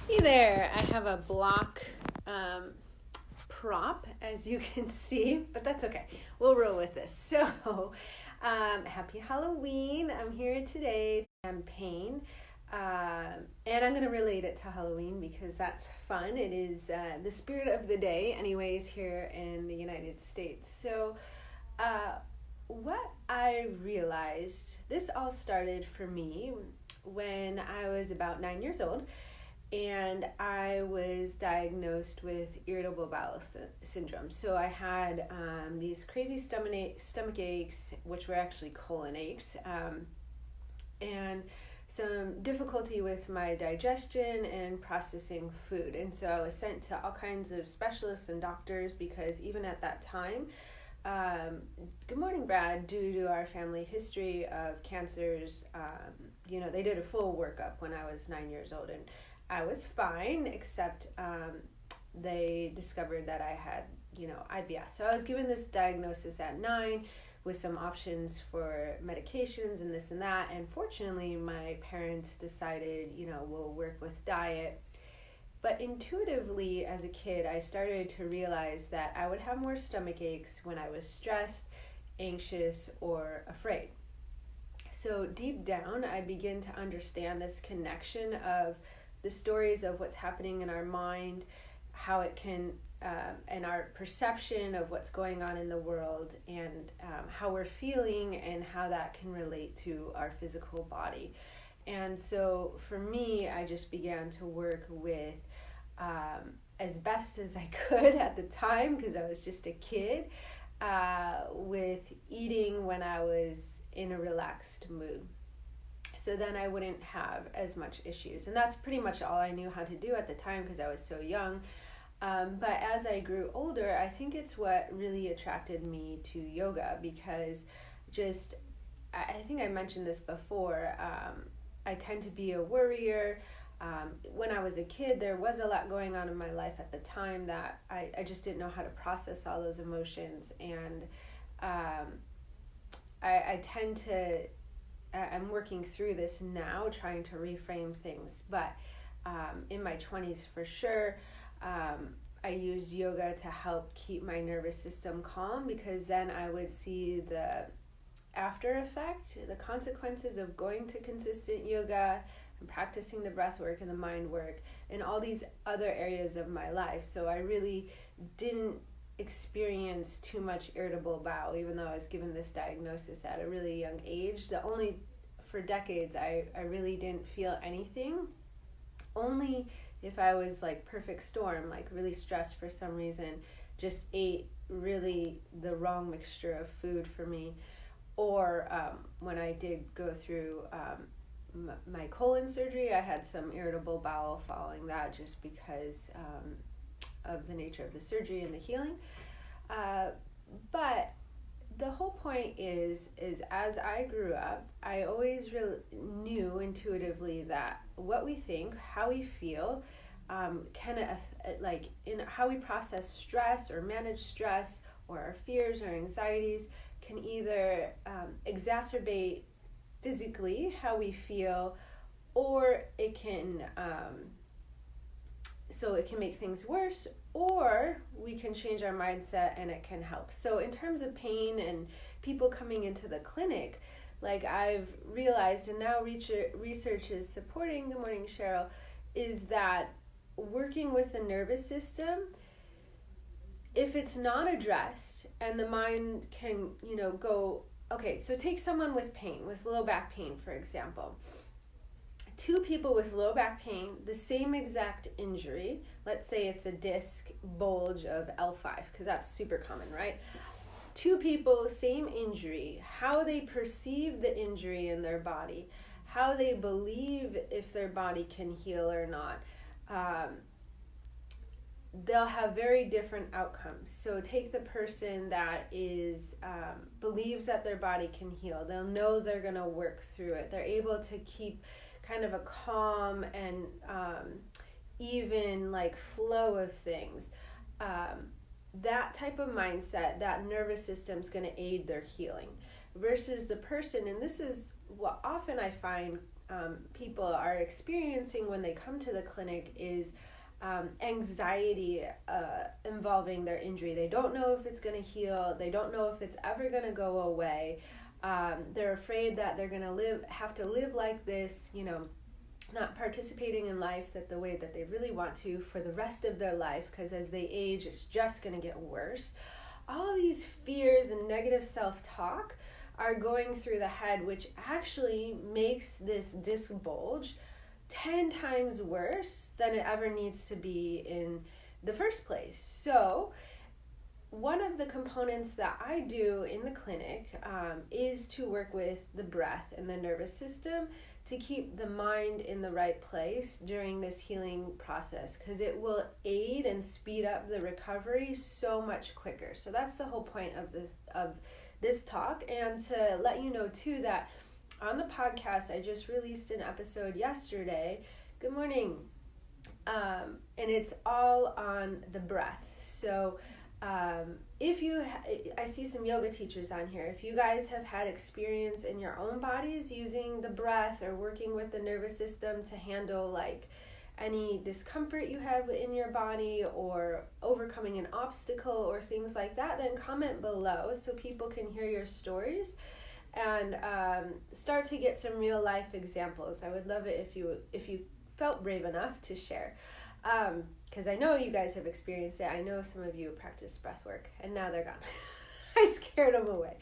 Hey there, I have a block prop, as you can see, but that's okay. We'll roll with this. So, happy Halloween. I'm here today. Campaign. And I'm going to relate it to Halloween because that's fun. It is the spirit of the day, anyways, here in the United States. So, what I realized, this all started for me when I was about 9 years old, and I was diagnosed with irritable bowel syndrome. So I had these crazy stomach aches, which were actually colon aches, and some difficulty with my digestion and processing food. And so I was sent to all kinds of specialists and doctors because even at that time, good morning, Brad, due to our family history of cancers, they did a full workup when I was 9 years old, and I was fine, except they discovered that I had, IBS. So I was given this diagnosis at 9 with some options for medications and this and that. And fortunately, my parents decided, we'll work with diet. But intuitively, as a kid, I started to realize that I would have more stomach aches when I was stressed, anxious, or afraid. So deep down, I begin to understand this connection of the stories of what's happening in our mind, how it can, and our perception of what's going on in the world, and how we're feeling, and how that can relate to our physical body. And so for me, I just began to work with, as best as I could at the time, because I was just a kid, with eating when I was in a relaxed mood. So then I wouldn't have as much issues. And that's pretty much all I knew how to do at the time because I was so young. But as I grew older, I think it's what really attracted me to yoga because I think I mentioned this before, I tend to be a worrier. When I was a kid, there was a lot going on in my life at the time that I just didn't know how to process all those emotions. And I tend to... I'm working through this now, trying to reframe things. But in my 20s, for sure, I used yoga to help keep my nervous system calm because then I would see the after effect, the consequences of going to consistent yoga and practicing the breath work and the mind work and all these other areas of my life. So I really didn't experience too much irritable bowel, even though I was given this diagnosis at a really young age. For decades, I really didn't feel anything. Only if I was like perfect storm, like really stressed for some reason, just ate really the wrong mixture of food for me. Or when I did go through my colon surgery, I had some irritable bowel following that just because of the nature of the surgery and the healing. But the whole point is as I grew up, I always really knew intuitively that what we think, how we feel, can like in how we process stress or manage stress or our fears or anxieties can either exacerbate physically how we feel, or it can make things worse, or we can change our mindset and it can help. So in terms of pain and people coming into the clinic, like I've realized, and now research is supporting, good morning, Cheryl, is that working with the nervous system, if it's not addressed and the mind can, go, okay, so take someone with pain, with low back pain, for example. Two people with low back pain, the same exact injury, let's say it's a disc bulge of L5, because that's super common, right? Two people, same injury, how they perceive the injury in their body, how they believe if their body can heal or not, they'll have very different outcomes. So take the person that believes that their body can heal. They'll know they're going to work through it. They're able to keep kind of a calm and even like flow of things. That type of mindset, that nervous system is going to aid their healing versus the person, and this is what often I find people are experiencing when they come to the clinic is anxiety involving their injury. They don't know if it's going to heal. They don't know if it's ever going to go away. They're afraid that they're going to have to live like this, not participating in life the way that they really want to for the rest of their life, because as they age, it's just going to get worse. All these fears and negative self-talk are going through the head, which actually makes this disc bulge 10 times worse than it ever needs to be in the first place. So one of the components that I do in the clinic is to work with the breath and the nervous system to keep the mind in the right place during this healing process, because it will aid and speed up the recovery so much quicker. So that's the whole point of this talk. And to let you know too that on the podcast, I just released an episode yesterday. Good morning. And it's all on the breath. So I see some yoga teachers on here. If you guys have had experience in your own bodies using the breath or working with the nervous system to handle like any discomfort you have in your body or overcoming an obstacle or things like that, then comment below so people can hear your stories and start to get some real life examples. I would love it if you felt brave enough to share. Because I know you guys have experienced it. I know some of you practice breath work, and now they're gone. I scared them away.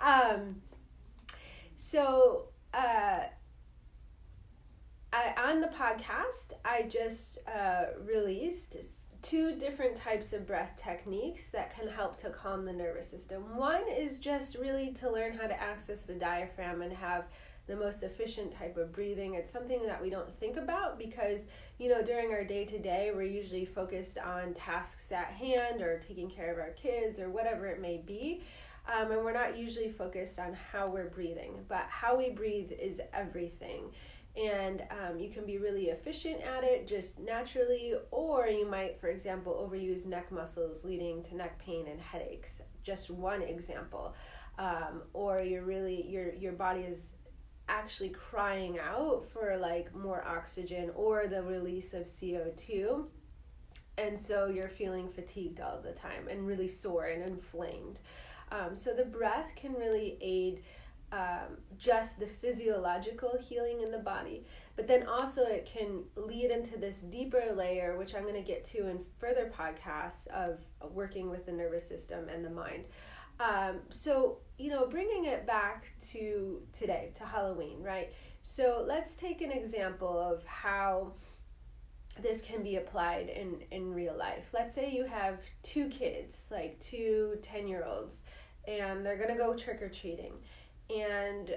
On the podcast, I just released 2 different types of breath techniques that can help to calm the nervous system. One is just really to learn how to access the diaphragm and have the most efficient type of breathing. It's something that we don't think about because, during our day-to-day, we're usually focused on tasks at hand or taking care of our kids or whatever it may be. And we're not usually focused on how we're breathing. But how we breathe is everything. And you can be really efficient at it just naturally, or you might, for example, overuse neck muscles leading to neck pain and headaches. Just one example. Or your body is actually crying out for like more oxygen or the release of CO2, and so you're feeling fatigued all the time and really sore and inflamed. So the breath can really aid just the physiological healing in the body, but then also it can lead into this deeper layer, which I'm going to get to in further podcasts, of working with the nervous system and the mind. So, bringing it back to today, to Halloween, right? So let's take an example of how this can be applied in real life. Let's say you have 2 kids, like 2 10-year-olds, and they're going to go trick-or-treating. And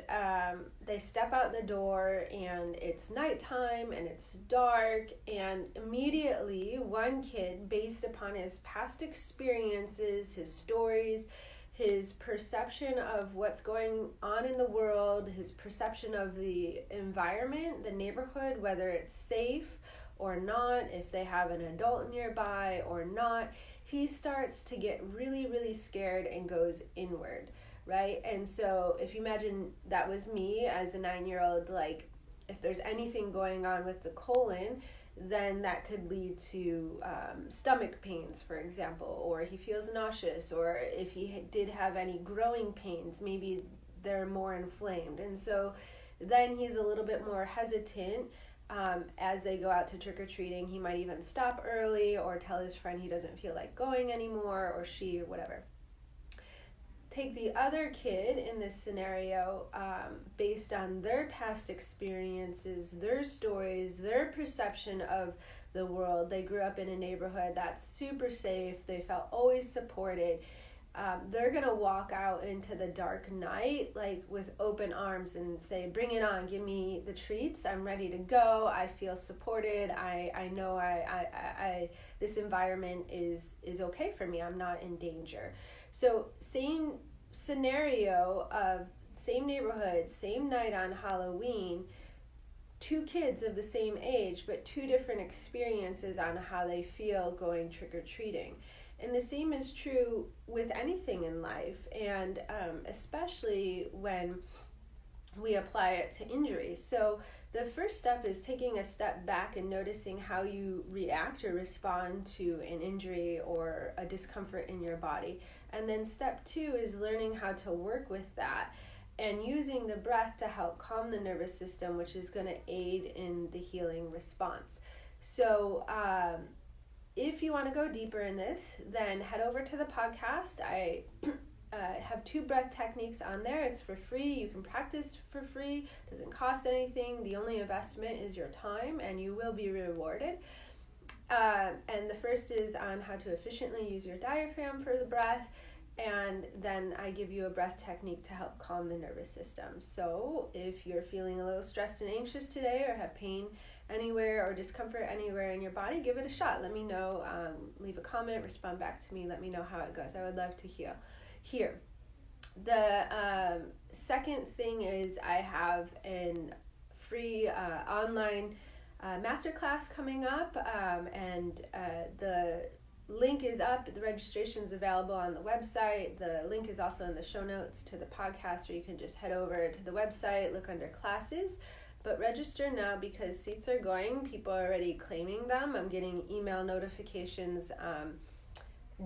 they step out the door, and it's nighttime, and it's dark, and immediately one kid, based upon his past experiences, his stories, his perception of what's going on in the world, his perception of the environment, the neighborhood, whether it's safe or not, if they have an adult nearby or not, he starts to get really, really scared and goes inward, right? And so if you imagine that was me as a 9-year-old, like if there's anything going on with the colon, then that could lead to stomach pains, for example, or he feels nauseous, or if he did have any growing pains, maybe they're more inflamed. And so then he's a little bit more hesitant as they go out to trick-or-treating. He might even stop early or tell his friend he doesn't feel like going anymore, or she, or whatever. Take the other kid in this scenario, based on their past experiences, their stories, their perception of the world. They grew up in a neighborhood that's super safe. They felt always supported. They're going to walk out into the dark night like with open arms and say, bring it on, give me the treats. I'm ready to go. I feel supported. I know I this environment is okay for me. I'm not in danger. So same scenario of same neighborhood, same night on Halloween, 2 kids of the same age, but 2 different experiences on how they feel going trick-or-treating. And the same is true with anything in life, and especially when we apply it to injuries. So the first step is taking a step back and noticing how you react or respond to an injury or a discomfort in your body. And then step 2 is learning how to work with that and using the breath to help calm the nervous system, which is going to aid in the healing response. So if you want to go deeper in this, then head over to the podcast. I have 2 breath techniques on there. It's for free. You can practice for free. It doesn't cost anything. The only investment is your time, and you will be rewarded. And the first is on how to efficiently use your diaphragm for the breath. And then I give you a breath technique to help calm the nervous system. So if you're feeling a little stressed and anxious today or have pain anywhere or discomfort anywhere in your body, give it a shot. Let me know. Leave a comment, respond back to me. Let me know how it goes. I would love to hear. The second thing is I have a free online masterclass coming up, and the link is up. The registration is available on the website. The link is also in the show notes to the podcast, or you can just head over to the website, look under classes. But register now because seats are going. People are already claiming them. I'm getting email notifications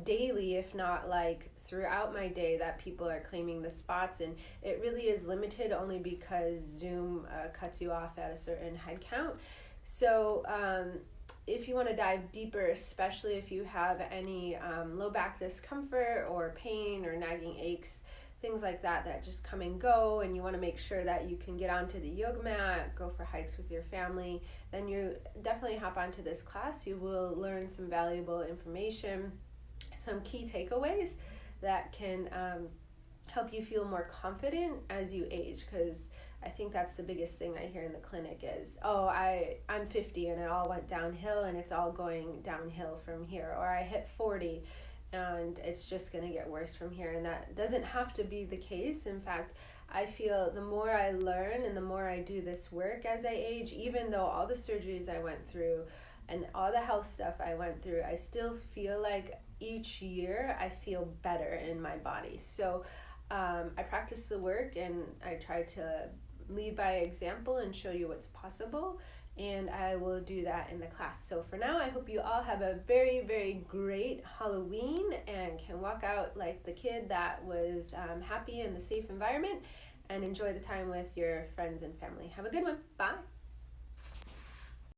daily, if not like throughout my day, that people are claiming the spots. And it really is limited only because Zoom cuts you off at a certain head count. So if you want to dive deeper, especially if you have any low back discomfort or pain or nagging aches, things like that just come and go, and you want to make sure that you can get onto the yoga mat, go for hikes with your family, then you definitely hop onto this class. You will learn some valuable information, some key takeaways that can help you feel more confident as you age, because I think that's the biggest thing I hear in the clinic is, I'm 50 and it all went downhill and it's all going downhill from here, or I hit 40 and it's just going to get worse from here. And that doesn't have to be the case. In fact, I feel the more I learn and the more I do this work as I age, even though all the surgeries I went through and all the health stuff I went through, I still feel like each year I feel better in my body. So I practice the work and I try to lead by example and show you what's possible, and I will do that in the class. So for now, I hope you all have a very, very great Halloween and can walk out like the kid that was happy in the safe environment and enjoy the time with your friends and family. Have a good one. Bye.